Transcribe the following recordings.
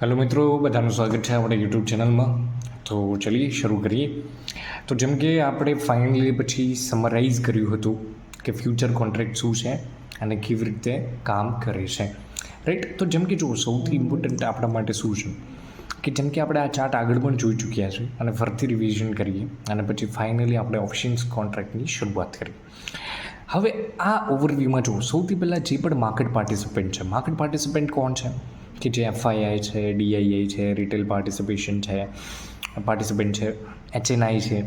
Hello મિત્રો, બધાનું સ્વાગત છે આપણે યુટ્યુબ ચેનલમાં. તો ચલીએ શરૂ કરીએ. તો જેમ કે આપણે ફાઇનલી પછી સમરાઇઝ કર્યું હતું કે ફ્યુચર કોન્ટ્રાક્ટ શું છે અને કેવી રીતે કામ કરે છે, રાઈટ. તો જેમ કે જો સૌથી ઇમ્પોર્ટન્ટ આપણા માટે શું છે કે જેમ કે આપણે આ ચાર્ટ આગળ પણ જોઈ ચૂક્યા છે અને ફરીથી રિવિઝન કરીએ અને પછી ફાઇનલી આપણે ઓપ્શન્સ કોન્ટ્રાક્ટની શરૂઆત કરીએ. હવે આ ઓવરવ્યૂમાં જુઓ, સૌથી પહેલાં જે પણ માર્કેટ પાર્ટિસિપન્ટ કોણ છે કે જે એફઆઈઆઈ છે, ડીઆઈઆઈ છે, રિટેલ પાર્ટિસિપન્ટ છે, એચએનઆઈ છે,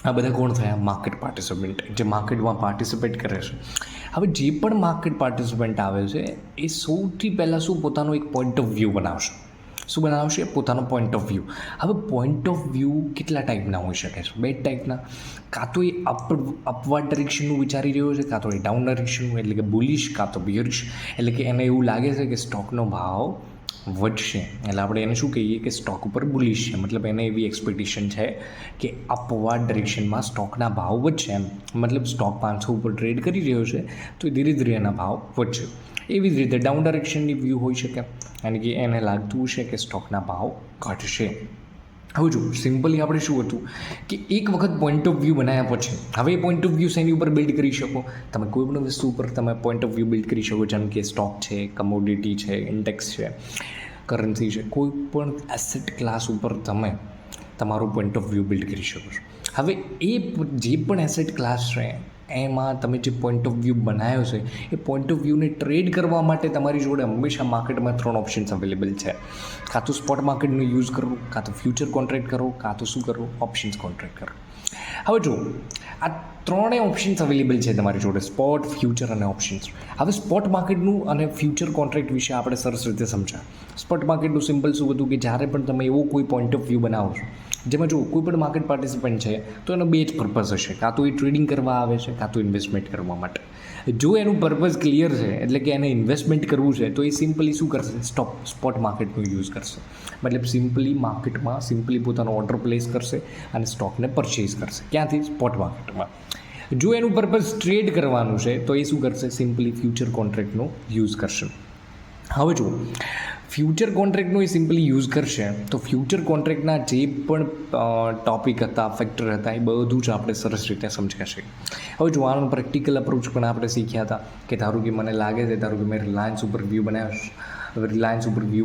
આ બધા કોણ થયા? માર્કેટ પાર્ટિસિપન્ટ, જે માર્કેટમાં પાર્ટિસિપેટ કરે છે. હવે જે પણ માર્કેટ પાર્ટિસિપન્ટ આવે છે એ સૌથી પહેલાં શું પોતાનો એક પોઈન્ટ ઓફ વ્યૂ બનાવશે. શું બનાવશે? પોતાનો પોઈન્ટ ઓફ વ્યૂ. હવે પોઈન્ટ ઓફ વ્યૂ કેટલા ટાઈપના હોઈ શકે છે? બે ટાઈપના. કાં તો એ અપવર્ડ ડિરેક્શનનું વિચારી રહ્યો છે, કાં તો એ ડાઉન ડિરેક્શનનું, એટલે કે બુલિશ કાં તો બિયરિશ. એટલે કે એને એવું લાગે છે કે સ્ટોકનો ભાવ વધશે, એટલે આપણે એને શું કહીએ કે સ્ટોક ઉપર બુલિશ છે. મતલબ એને એવી એક્સપેક્ટેશન છે કે અપવર્ડ ડિરેક્શનમાં સ્ટોકના ભાવ વધશે. એમ મતલબ સ્ટોક 500 ઉપર ટ્રેડ કરી રહ્યો છે તો એ ધીરે ધીરે એના ભાવ વધશે. એવી જ રીતે ડાઉન ડાયરેક્શનની વ્યૂ હોઈ શકે, અને કે એને લાગતું છે કે સ્ટોકના ભાવ ઘટશે. હવે જો સિમ્પલી આપણે શું હતું કે એક વખત પોઈન્ટ ઓફ વ્યૂ બનાવ્યા પછી હવે એ પોઈન્ટ ઓફ વ્યૂ શેની ઉપર બિલ્ડ કરી શકો? તમે કોઈ પણ વસ્તુ ઉપર તમે પોઈન્ટ ઓફ વ્યૂ બિલ્ડ કરી શકો, જેમ કે સ્ટોક છે, કમોડિટી છે, ઇન્ડેક્સ છે, કરન્સી છે, કોઈ પણ એસેટ ક્લાસ ઉપર તમે તમારું પોઈન્ટ ઓફ વ્યૂ બિલ્ડ કરી શકો છો. હવે એ જે પણ એસેટ ક્લાસ છે એમાં તમે જે પોઈન્ટ ઓફ વ્યૂ બનાવ્યો છે એ પોઈન્ટ ઓફ વ્યૂને ટ્રેડ કરવા માટે તમારી જોડે હંમેશા માર્કેટમાં 3 ઓપ્શન્સ અવેલેબલ છે. કાં તો સ્પોટ માર્કેટનો યુઝ કરો, કાં તો ફ્યુચર કોન્ટ્રાક્ટ કરો, કાં તો શું કરો? ઓપ્શન્સ કોન્ટ્રાક્ટ કરો. હવે જો આ 3 ઓપ્શન્સ અવેલેબલ છે તમારી જોડે, સ્પોટ, ફ્યુચર અને ઓપ્શન્સ. હવે સ્પોટ માર્કેટનું અને ફ્યુચર કોન્ટ્રાક્ટ વિશે આપણે સરસ રીતે સમજાય. સ્પોટ માર્કેટનું સિમ્પલ શું હતું કે જ્યારે પણ તમે એવો કોઈ પોઈન્ટ ઓફ વ્યૂ બનાવો છો જેમાં જો કોઈ પણ માર્કેટ પાર્ટિસિપન્ટ છે તો એનો બે જ પર્પઝ હશે, કાં તો એ ટ્રેડિંગ કરવા આવે છે, કાં તો ઇન્વેસ્ટમેન્ટ કરવા માટે. જો એનું પર્પઝ ક્લિયર છે, એટલે કે એને ઇન્વેસ્ટમેન્ટ કરવું છે, તો એ સિમ્પલી શું કરશે? સ્પોટ માર્કેટનો યુઝ કરશે. મતલબ સિમ્પલી માર્કેટમાં સિમ્પલી પોતાનો ઓર્ડર પ્લેસ કરશે અને સ્ટોકને પરચેઝ કરશે. ક્યાંથી? સ્પોટ માર્કેટમાં. જો એનું પર્પઝ ટ્રેડ કરવાનું છે તો એ શું કરશે? સિમ્પલી ફ્યુચર કોન્ટ્રાક્ટનો યુઝ કરશે. હવે જુઓ, ફ્યુચર કોન્ટ્રાક્ટનો એ સિમ્પલી યુઝ કરશે તો ફ્યુચર કોન્ટ્રાક્ટના જે પણ ટોપિક હતા, ફેક્ટર હતા, એ બધું જ આપણે સરસ રીતે સમજાશે. હવે જો આનો પ્રેક્ટિકલ અપ્રોચ પણ આપણે શીખ્યા હતા કે ધારો કે મને લાગે છે કે મેં રિલાયન્સ ઉપર વ્યૂ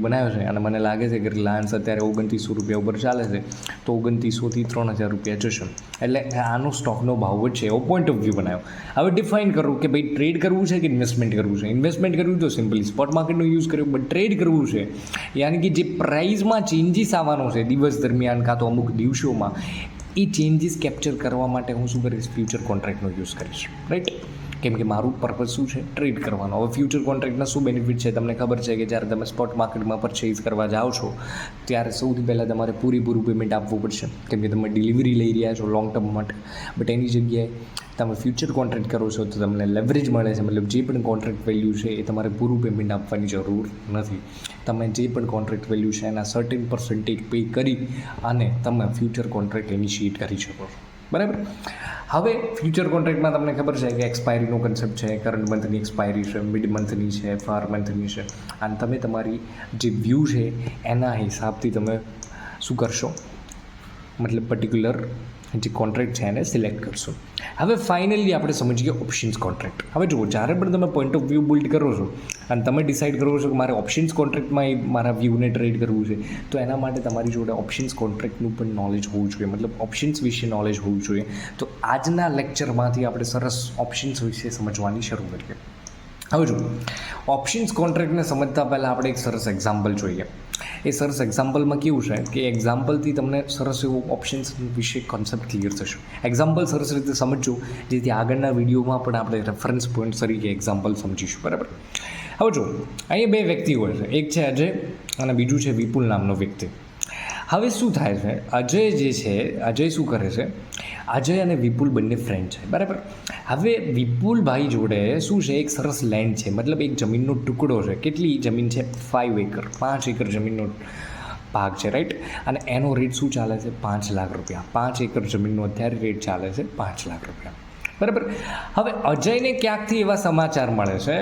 બનાવ્યો છે અને મને લાગે છે કે રિલાયન્સ અત્યારે 2900 રૂપિયા ઉપર ચાલે છે, તો 2900 થી 3000 રૂપિયા જશે, એટલે આનો સ્ટોકનો ભાવ વધશે, એવો પોઈન્ટ ઓફ વ્યૂ બનાવ્યો. હવે ડિફાઇન કરો કે ભાઈ ટ્રેડ કરવું છે કે ઇન્વેસ્ટમેન્ટ કરવું છે. ઇન્વેસ્ટમેન્ટ કરવું તો સિમ્પલી સ્પોટ માર્કેટનો યુઝ કર્યો, બટ ટ્રેડ કરવું છે યાની કે જે પ્રાઇઝમાં ચેન્જીસ આવવાનો છે દિવસ દરમિયાન કાં તો અમુક દિવસોમાં, એ ચેન્જીસ કેપ્ચર કરવા માટે હું શું કરીશ? ફ્યુચર કોન્ટ્રાક્ટનો યુઝ કરીશ, રાઈટ. કેમ કે મારું પર્પઝ શું છે? ટ્રેડ કરવાનો. હવે ફ્યુચર કોન્ટ્રાક્ટના શું બેનિફિટ છે તમને ખબર છે કે જ્યારે તમે સ્પોટ માર્કેટમાં પરચેઝ કરવા જાઓ છો ત્યારે સૌથી પહેલાં તમારે પૂરેપૂરું પેમેન્ટ આપવું પડશે, કેમ કે તમે ડિલિવરી લઈ રહ્યા છો લોંગ ટર્મ માટે. બટ એની જગ્યાએ તમે ફ્યુચર કોન્ટ્રાક્ટ કરો છો તો તમને લેવરેજ મળે છે. મતલબ જે પણ કોન્ટ્રાક્ટ વેલ્યુ છે એ તમારે પૂરું પેમેન્ટ આપવાની જરૂર નથી. તમે જે પણ કોન્ટ્રાક્ટ વેલ્યુ છે એના સર્ટેન પર્સન્ટેજ પે કરી અને તમે ફ્યુચર કોન્ટ્રાક્ટ ઇનિશિએટ કરી શકો છો, બરાબર. હવે ફ્યુચર કોન્ટ્રાક્ટમાં તમને ખબર છે કે એક્સપાયરીનો કન્સેપ્ટ છે, કરંટ મંથની એક્સપાયરી છે, મિડ મંથની છે, ફાર મંથની છે, અને તમે તમારી જે વ્યૂ છે એના હિસાબથી તમે શું કરશો? મતલબ પર્ટિક્યુલર જે કોન્ટ્રાક્ટ છે એને સિલેક્ટ કરશો. હવે ફાઇનલી આપણે સમજીએ ઓપ્શન્સ કોન્ટ્રાક્ટ. હવે જુઓ, જ્યારે પણ તમે પોઈન્ટ ઓફ વ્યૂ બિલ્ડ કરો છો અને તમે ડિસાઇડ કરો છો કે મારે ઓપ્શન્સ કોન્ટ્રાક્ટમાં એ મારા વ્યૂને ટ્રેડ કરવું છે, તો એના માટે તમારી જોડે ઓપ્શન્સ કોન્ટ્રાક્ટનું પણ નોલેજ હોવું જોઈએ, મતલબ ઓપ્શન્સ વિશે નોલેજ હોવું જોઈએ. તો આજના લેક્ચરમાંથી આપણે સરસ ઓપ્શન્સ વિશે સમજવાની શરૂ કરીએ. હવે જુઓ, ઓપ્શન્સ કોન્ટ્રાક્ટને સમજતા પહેલાં આપણે એક સરસ એક્ઝામ્પલ જોઈએ. એ સરસ એક્ઝામ્પલમાં કેવું છે કે એક્ઝામ્પલથી તમને સરસ એવું ઓપ્શન્સ વિશે કોન્સેપ્ટ ક્લિયર થશે. એક્ઝામ્પલ સરસ રીતે સમજો જેથી આગળના વિડીયોમાં પણ આપણે રેફરન્સ પોઈન્ટ તરીકે એક્ઝામ્પલ સમજીશું, બરાબર. હવે જો, અહીંયા બે વ્યક્તિ હોય છે, એક છે અજય અને બીજું છે વિપુલ નામનો વ્યક્તિ. હવે શું થાય છે? અજય શું કરે છે? અજય અને વિપુલ બંને ફ્રેન્ડ છે, બરાબર. હવે વિપુલભાઈ જોડે શું છે? એક સરસ લેન્ડ છે, મતલબ એક જમીનનો ટુકડો છે. કેટલી જમીન છે? 5 એકર, 5 એકર જમીનનો ભાગ છે, રાઈટ. અને એનો રેટ શું ચાલે છે? 5 લાખ રૂપિયા. 5 એકર જમીનનો અત્યારે રેટ ચાલે છે 5 લાખ રૂપિયા, બરાબર. હવે અજયને ક્યાંકથી એવા સમાચાર મળે છે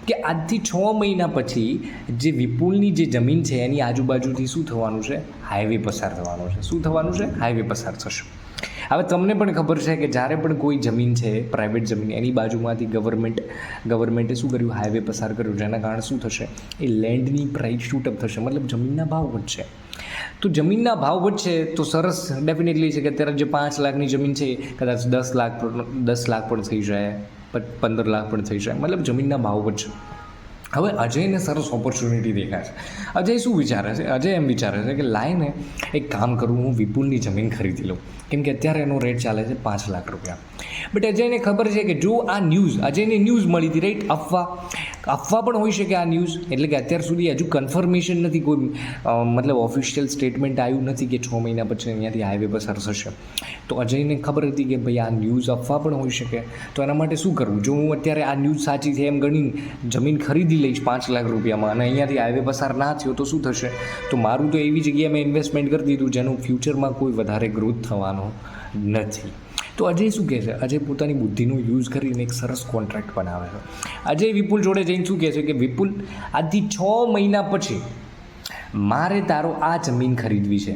કે આજથી 6 મહિના પછી જે વિપુલની જે જમીન છે એની આજુબાજુથી શું થવાનું છે? હાઈવે પસાર થવાનો છે. શું થવાનું છે? હાઈવે પસાર થશે. હવે તમને પણ ખબર છે કે જ્યારે પણ કોઈ જમીન છે, પ્રાઇવેટ જમીન, એની બાજુમાંથી ગવર્મેન્ટે શું કર્યું? હાઈવે પસાર કર્યું, જેના કારણે શું થશે? એ લેન્ડની પ્રાઇસ શૂટઅપ થશે, મતલબ જમીનના ભાવ વધશે. તો જમીનના ભાવ વધશે તો સરસ, ડેફિનેટલી છે કે અત્યારે જે 5 લાખની જમીન છે કદાચ 10 લાખ પણ થઈ જાય, 15 લાખ પણ થઈ જાય, મતલબ જમીનના ભાવ વધશે. હવે અજયને સરસ ઓપોર્ચ્યુનિટી દેખાય છે. અજય શું વિચારે છે? અજય એમ વિચારે છે કે લાઈને એક કામ કરું, હું વિપુલની જમીન ખરીદી લઉં, કેમ કે અત્યારે એનો રેટ ચાલે છે 5 લાખ રૂપિયા. બટ અજયને ખબર છે કે જો આ અજયને ન્યૂઝ મળી હતી, રાઈટ, અફવા પણ હોઈ શકે આ ન્યૂઝ, એટલે કે અત્યાર સુધી હજુ કન્ફર્મેશન નથી, કોઈ મતલબ ઓફિશિયલ સ્ટેટમેન્ટ આવ્યું નથી કે 6 મહિના પછી અહીંયાથી હાઈવે પસાર થશે. તો અજયને ખબર હતી કે ભાઈ આ ન્યૂઝ અફવા પણ હોઈ શકે, તો એના માટે શું કરવું? જો હું અત્યારે આ ન્યૂઝ સાચી છે એમ ગણીને જમીન ખરીદી લઈશ 5 લાખ રૂપિયામાં અને અહીંયાથી હાઈવે પસાર ના થયો તો શું થશે? તો મારું તો એવી જગ્યાએ મેં ઇન્વેસ્ટમેન્ટ કરી દીધું જેનું ફ્યુચરમાં કોઈ વધારે ગ્રોથ થવાનો નથી. તો અજય શું કહે છે? અજય પોતાની બુદ્ધિનો યુઝ કરીને એક સરસ કોન્ટ્રાક્ટ બનાવે છે. અજય વિપુલ જોડે જઈને શું કહે છે કે વિપુલ, આજથી 6 મહિના પછી મારે તારો આ જમીન ખરીદવી છે.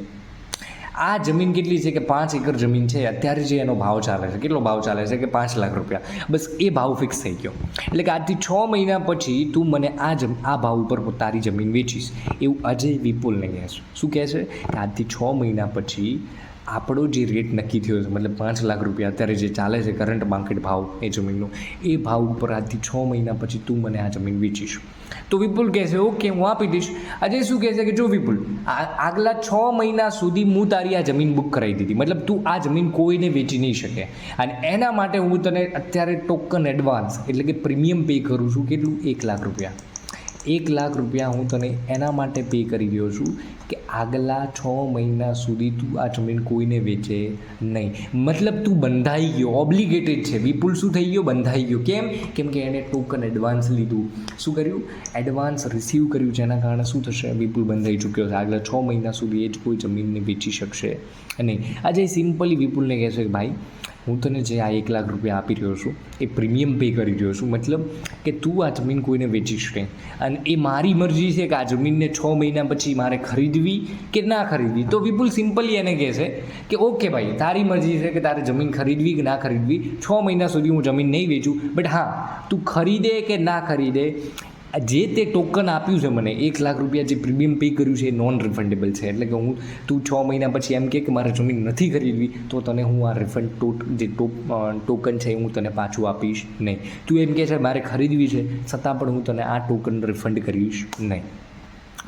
આ જમીન કેટલી છે કે 5 એકર જમીન છે. અત્યારે જે એનો ભાવ ચાલે છે, કેટલો ભાવ ચાલે છે કે 5 લાખ રૂપિયા, બસ એ ભાવ ફિક્સ થઈ ગયો. એટલે કે આજથી 6 મહિના પછી તું મને આ ભાવ ઉપર તારી જમીન વેચીશ, એવું અજય વિપુલને કહે છે. શું કહે છે? કે આજથી 6 મહિના પછી આપણો જે રેટ નક્કી થયો છે, મતલબ 5 લાખ રૂપિયા અત્યારે જે ચાલે છે કરંટ માર્કેટ ભાવ એ જમીનનો, એ ભાવ ઉપર આજથી 6 મહિના પછી તું મને આ જમીન વેચીશ. તો વિપુલ કહે છે ઓકે, હું આપી દઈશ. અજય શું કહે છે કે જો વિપુલ, આગલા 6 મહિના સુધી હું તારી આ જમીન બુક કરાવી દીધી, મતલબ તું આ જમીન કોઈને વેચી નહીં શકે, અને એના માટે હું તને અત્યારે ટોકન એડવાન્સ એટલે કે પ્રીમિયમ પે કરું છું. કેટલું? 1 લાખ રૂપિયા. 1 લાખ રૂપિયા હું તને એના માટે પે કરી રહ્યો છું કે આગલા 6 મહિના સુધી તું આ જમીન કોઈને વેચે નહીં. મતલબ તું બંધાઈ ગયો, ઓબ્લિગેટેડ છે. વિપુલ શું થઈ ગયો? બંધાઈ ગયો. કેમ કે એણે ટોકન એડવાન્સ લીધું. શું કર્યું? એડવાન્સ રિસીવ કર્યું, જેના કારણે શું થશે? વિપુલ બંધાઈ ચૂક્યો છે. આગલા 6 મહિના સુધી એ જ કોઈ જમીનને વેચી શકશે નહીં. આજે સિમ્પલી વિપુલને કહે છે કે ભાઈ, હું તને જે આ 1 લાખ રૂપિયા આપી રહ્યો છું એ પ્રીમિયમ પે કરી રહ્યો છું, મતલબ કે તું આ જમીન કોઈને વેચીશ નહીં, અને એ મારી મરજી છે કે આ જમીનને 6 મહિના પછી મારે ખરીદવી કે ના ખરીદવી. તો વિપુલ સિમ્પલી એને કહે છે કે ઓકે ભાઈ, તારી મરજી છે કે તારે જમીન ખરીદવી કે ના ખરીદવી, 6 મહિના સુધી હું જમીન નહીં વેચું, બટ હા, તું ખરીદે કે ના ખરીદે, જે તે ટોકન આપ્યું છે મને 1 લાખ રૂપિયા જે પ્રીમિયમ પે કર્યું છે એ નોન રિફંડેબલ છે. એટલે કે તું 6 મહિના પછી એમ કે મારે જમીન નથી ખરીદવી, તો તને હું આ ટોકન છે એ હું તને પાછું આપીશ નહીં. તું એમ કહે છે મારે ખરીદવી છે, છતાં પણ હું તને આ ટોકન રિફંડ કરીશ નહીં.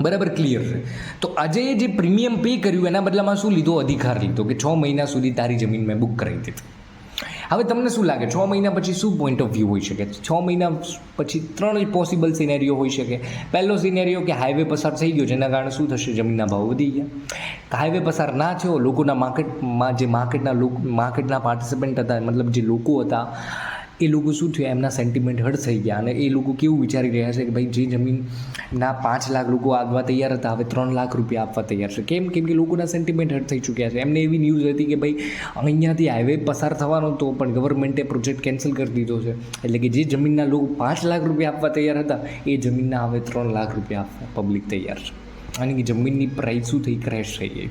બરાબર, ક્લિયર છે? તો અજયે જે પ્રીમિયમ પે કર્યું એના બદલામાં શું લીધો? અધિકાર લીધો કે 6 મહિના સુધી તારી જમીન મેં બુક કરાવી દીધી. હવે તમને શું લાગે 6 મહિના પછી શું પોઈન્ટ ઓફ વ્યૂ હોઈ શકે? 6 મહિના પછી 3 જ પોસિબલ સિનેરિયો હોઈ શકે. પહેલો સિનેરિયો કે હાઈવે પસાર થઈ ગયો, જેના કારણે શું થશે? જમીનના ભાવ વધી ગયા. હાઈવે પસાર ના થયો, લોકોના માર્કેટના પાર્ટિસિપન્ટ હતા, મતલબ જે લોકો હતા એ લોકો શું થયું? એમના સેન્ટિમેન્ટ હર્ટ થઈ ગયા, અને એ લોકો કેવું વિચારી રહ્યા છે કે ભાઈ જે જમીનના 5 લાખ લોકો આપવા તૈયાર હતા, હવે 3 લાખ રૂપિયા આપવા તૈયાર છે. કેમ કે લોકોના સેન્ટિમેન્ટ હર્ટ થઈ ચૂક્યા છે. એમને એવી ન્યૂઝ હતી કે ભાઈ અહીંયાથી હાઈવે પસાર થવાનો હતો, પણ ગવર્મેન્ટે પ્રોજેક્ટ કેન્સલ કરી દીધો છે. એટલે કે જે જમીનના લોકો 5 લાખ રૂપિયા આપવા તૈયાર હતા, એ જમીનના હવે 3 લાખ રૂપિયા આપવા પબ્લિક તૈયાર છે. અને કે જમીનની પ્રાઇસ શું થઈ? ક્રેશ થઈ ગઈ,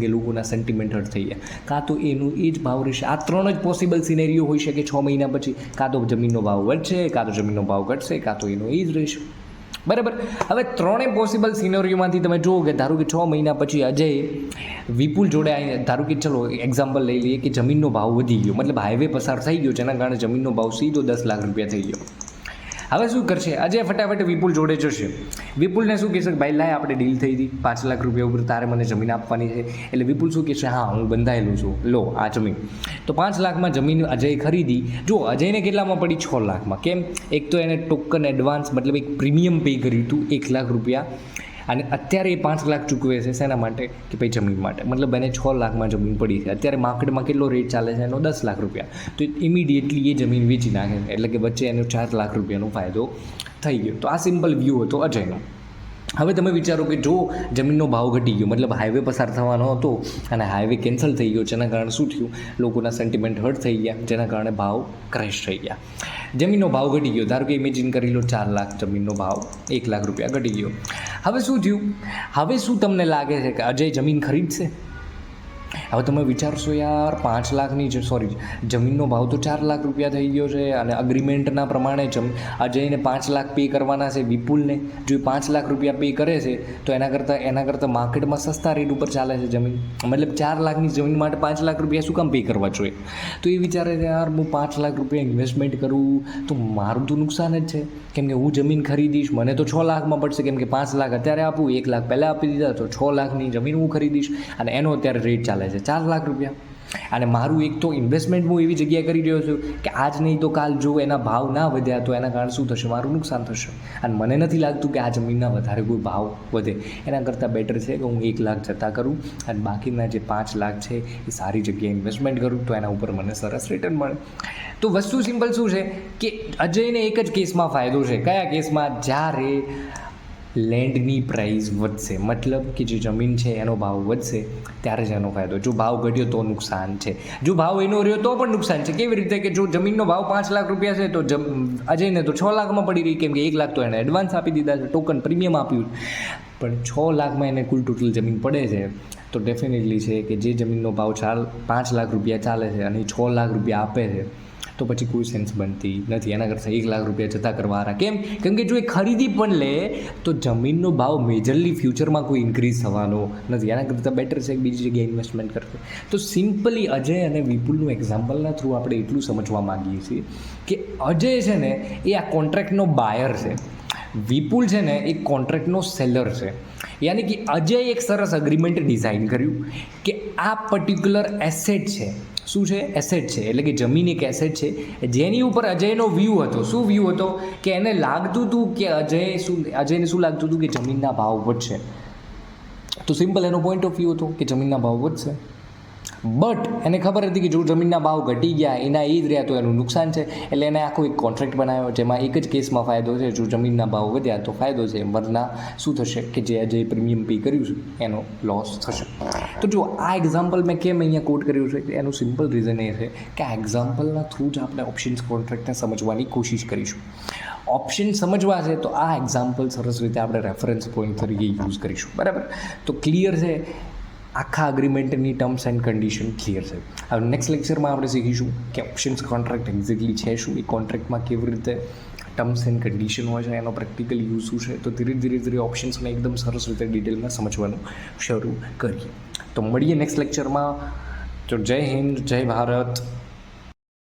કે લોકોના સેન્ટિમેન્ટ હર્ટ થઈ ગયા. કાં તો એનું એ જ ભાવ રહેશે. આ 3 જ પોસિબલ સિનેરિયો હોઈ શકે 6 મહિના પછી. કાં તો જમીનનો ભાવ વધશે, કાં તો જમીનનો ભાવ ઘટશે, કાં તો એનો એ જ રહેશે. બરાબર. હવે 3 પોસિબલ સિનેરિયોમાંથી તમે જુઓ કે ધારો કે 6 મહિના પછી અજય વિપુલ જોડે ધારો કે ચલો એક્ઝામ્પલ લઈ લઈએ કે જમીનનો ભાવ વધી ગયો, મતલબ હાઈવે પસાર થઈ ગયો, જેના કારણે જમીનનો ભાવ સીધો 10 લાખ રૂપિયા થઈ ગયો. હવે શું કરશે અજય? ફટાફટ વિપુલ જોડે જશે. વિપુલને શું કહેશે કે ભાઈ લાય, આપણે ડીલ થઈ હતી, 5 લાખ રૂપિયા ઉપર તારે મને જમીન આપવાની છે. એટલે વિપુલ શું કહેશે? હા, હું બંધાયેલું છું, લો આ જમીન. તો 5 લાખમાં જમીન અજય ખરીદી. જો અજયને કેટલામાં પડી? 6 લાખમાં. કેમ? એક તો એને ટોકન એડવાન્સ મતલબ એક પ્રીમિયમ પે કર્યું હતું 1 લાખ રૂપિયા, અને અત્યારે એ 5 લાખ ચૂકવે છે શેના માટે? કે ભાઈ જમીન માટે. મતલબ એને 6 લાખમાં જમીન પડી છે. અત્યારે માર્કેટમાં કેટલો રેટ ચાલે છે એનો? 10 લાખ રૂપિયા. તો ઇમિડિયેટલી એ જમીન વેચી નાખે છે, એટલે કે વચ્ચે એનો 4 લાખ રૂપિયાનો ફાયદો થઈ ગયો. તો આ સિમ્પલ વ્યૂ હતો અજયનો. હવે તમે વિચારો કે જો જમીનનો ભાવ ઘટી ગયો, મતલબ હાઈવે પસાર થવાનો હતો અને હાઈવે કેન્સલ થઈ ગયો, જેના કારણે શું થયું, લોકોના સેન્ટિમેન્ટ હર્ટ થઈ ગયા, જેના કારણે ભાવ ક્રેશ થઈ ગયા. જમીનનો ભાવ ઘટી ગયો, ધારો કે ઇમેજિન કરી લો 4 લાખ જમીનનો ભાવ 1 લાખ રૂપિયા ઘટી ગયો. હવે શું થયું, હવે શું તમને લાગે છે કે અજય જમીન ખરીદશે? હવે તમે વિચારશો યાર 5 લાખની જમીનનો ભાવ તો 4 લાખ રૂપિયા થઈ ગયો છે અને અગ્રીમેન્ટના પ્રમાણે અજયને 5 લાખ પે કરવાના છે વિપુલને. જો 5 લાખ રૂપિયા પે કરે છે તો એના કરતાં માર્કેટમાં સસ્તા રેટ ઉપર ચાલે છે જમીન. મતલબ 4 લાખની જમીન માટે 5 લાખ રૂપિયા શું કામ પે કરવા જોઈએ? તો એ વિચારે છે યાર હું 5 લાખ રૂપિયા ઇન્વેસ્ટમેન્ટ કરું તો મારું તો નુકસાન જ છે, કેમ કે હું જમીન ખરીદીશ મને તો 6 લાખમાં પડશે, કેમ કે 5 લાખ અત્યારે આપું, 1 લાખ પહેલાં આપી દીધા તો 6 લાખની જમીન હું ખરીદીશ અને એનો અત્યારે રેટ ચાલે છે 4 લાખ રૂપિયા. અને મારું એક તો ઇન્વેસ્ટમેન્ટ હું એવી જગ્યાએ કરી રહ્યો છું કે આજ નહીં તો કાલ જો એના ભાવ ના વધ્યા તો એના કારણે શું થશે, મારું નુકસાન થશે. અને મને નથી લાગતું કે આ જમીનના વધારે કોઈ ભાવ વધે. એના કરતાં બેટર છે કે હું 1 લાખ જતા કરું અને બાકીના જે 5 લાખ છે એ સારી જગ્યાએ ઇન્વેસ્ટમેન્ટ કરું તો એના ઉપર મને સરસ રિટર્ન મળે. તો વસ્તુ સિમ્પલ શું છે કે અજયને એક જ કેસમાં ફાયદો છે. કયા કેસમાં? જ્યારે લેન્ડની પ્રાઇસ વધશે, મતલબ કે જે જમીન છે એનો ભાવ વધશે ત્યારે જ એનો ફાયદો. જો ભાવ ઘટ્યો તો નુકસાન છે, જો ભાવ એનો રહ્યો તો પણ નુકસાન છે. કેવી રીતે? કે જો જમીનનો ભાવ 5 લાખ રૂપિયા છે તો અજયને તો 6 લાખમાં પડી રહી, કેમ કે 1 લાખ તો એને એડવાન્સ આપી દીધા છે, ટોકન પ્રીમિયમ આપ્યું. પણ 6 લાખમાં એને કુલ ટોટલ જમીન પડે છે તો ડેફિનેટલી છે કે જે જમીનનો ભાવ 5 લાખ રૂપિયા ચાલે છે અને 6 લાખ રૂપિયા આપે છે તો પછી કોઈ સેન્સ બનતી નથી. એના કરતાં 1 લાખ રૂપિયા જતા કરવાના. કેમ? કેમ કે જો એ ખરીદી પણ લે તો જમીનનો ભાવ મેજરલી ફ્યુચરમાં કોઈ ઇન્ક્રીઝ થવાનો નથી. એના કરતાં બેટર છે કે બીજી જગ્યાએ ઇન્વેસ્ટમેન્ટ કરશે. તો સિમ્પલી અજય અને વિપુલનું એક્ઝામ્પલના થ્રુ આપણે એટલું સમજવા માગીએ છીએ કે અજય છે ને એ આ કોન્ટ્રાક્ટનો બાયર છે, વિપુલ છે ને એ કોન્ટ્રાક્ટનો સેલર છે. યાની કે અજય એક સરસ અગ્રીમેન્ટ ડિઝાઇન કર્યું કે આ પર્ટિક્યુલર એસેટ છે. શું છે? એસેટ છે. એટલે કે જમીન એક એસેટ છે જેની ઉપર અજયનો વ્યૂ હતો. શું વ્યૂ હતો? કે એને લાગતું હતું કે અજયને શું લાગતું હતું કે જમીનના ભાવ વધશે. તો સિમ્પલ એનો પોઈન્ટ ઓફ વ્યૂ હતો કે જમીનના ભાવ વધશે. બટ એને ખબર હતી કે જો જમીનના ભાવ ઘટી ગયા એના એ જ રહ્યા તો એનું નુકસાન છે. એટલે એને આખો એક કોન્ટ્રાક્ટ બનાવ્યો જેમાં એક જ કેસમાં ફાયદો છે, જો જમીનના ભાવ વધ્યા તો ફાયદો છે, વરના શું થશે કે જે અજય પ્રીમિયમ પે કર્યું છે એનો લોસ થશે. તો જો આ એક્ઝામ્પલ મેં કેમ અહીંયા કોટ કર્યું છે એનું સિમ્પલ રીઝન એ છે કે આ એક્ઝામ્પલના થ્રુ જ આપણે ઓપ્શન્સ કોન્ટ્રાક્ટને સમજવાની કોશિશ કરીશું. ઓપ્શન સમજવા છે તો આ એક્ઝામ્પલ સરસ રીતે આપણે રેફરન્સ પોઈન્ટ તરીકે યુઝ કરીશું. બરાબર? તો ક્લિયર છે, આખા અગ્રીમેન્ટની ટર્મ્સ એન્ડ કન્ડિશન ક્લિયર છે. હવે નેક્સ્ટ લેક્ચરમાં આપણે શીખીશું કે ઓપ્શન્સ કોન્ટ્રાક્ટ એક્ઝેક્ટલી છે શું, એ કોન્ટ્રાક્ટમાં કેવી રીતે ટર્મ્સ એન્ડ કન્ડિશન હોય છે, એનો પ્રેક્ટિકલ યુઝ શું છે. તો ધીરે ધીરે ઓપ્શન્સને એકદમ સરસ રીતે ડિટેલમાં સમજવાનું શરૂ કરીએ. તો મળીએ નેક્સ્ટ લેક્ચરમાં. તો જય હિન્દ, જય ભારત.